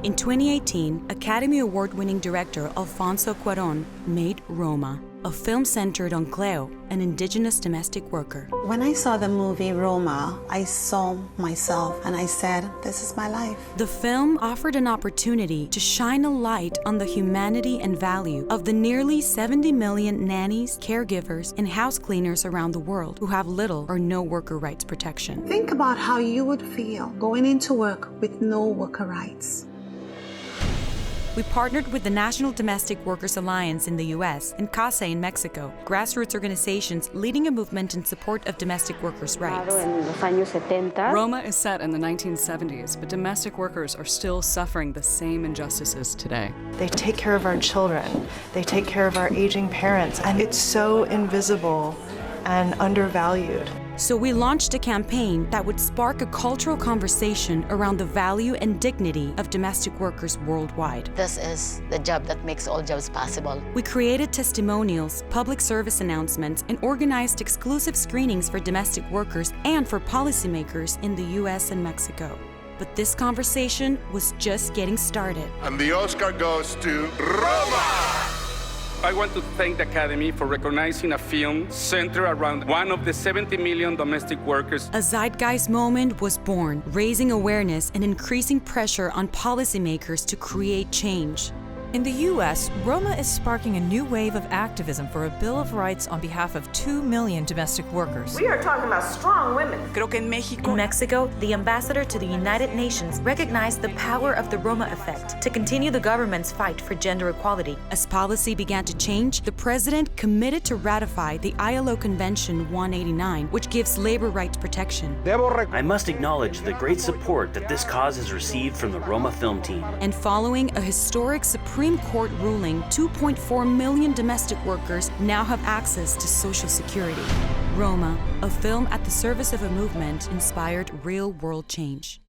In 2018, Academy Award-winning director Alfonso Cuarón made Roma, a film centered on Cleo, an indigenous domestic worker. When I saw the movie Roma, I saw myself and I said, this is my life. The film offered an opportunity to shine a light on the humanity and value of the nearly 70 million nannies, caregivers, and house cleaners around the world who have little or no worker rights protection. Think about how you would feel going into work with no worker rights. We partnered with the National Domestic Workers Alliance in the US and CASA in Mexico, grassroots organizations leading a movement in support of domestic workers' rights. Roma is set in the 1970s, but domestic workers are still suffering the same injustices today. They take care of our children, they take care of our aging parents, and it's so invisible and undervalued. So we launched a campaign that would spark a cultural conversation around the value and dignity of domestic workers worldwide. This is the job that makes all jobs possible. We created testimonials, public service announcements, and organized exclusive screenings for domestic workers and for policymakers in the US and Mexico. But this conversation was just getting started. And the Oscar goes to Roma! I want to thank the Academy for recognizing a film centered around one of the 70 million domestic workers. A zeitgeist moment was born, raising awareness and increasing pressure on policymakers to create change. In the U.S., Roma is sparking a new wave of activism for a Bill of Rights on behalf of 2 million domestic workers. We are talking about strong women. In Mexico, the ambassador to the United Nations recognized the power of the Roma effect to continue the government's fight for gender equality. As policy began to change, the president committed to ratify the ILO Convention 189, which gives labor rights protection. I must acknowledge the great support that this cause has received from the Roma film team. And following a historic Supreme Court ruling, 2.4 million domestic workers now have access to Social Security. Roma, a film at the service of a movement, inspired real-world change.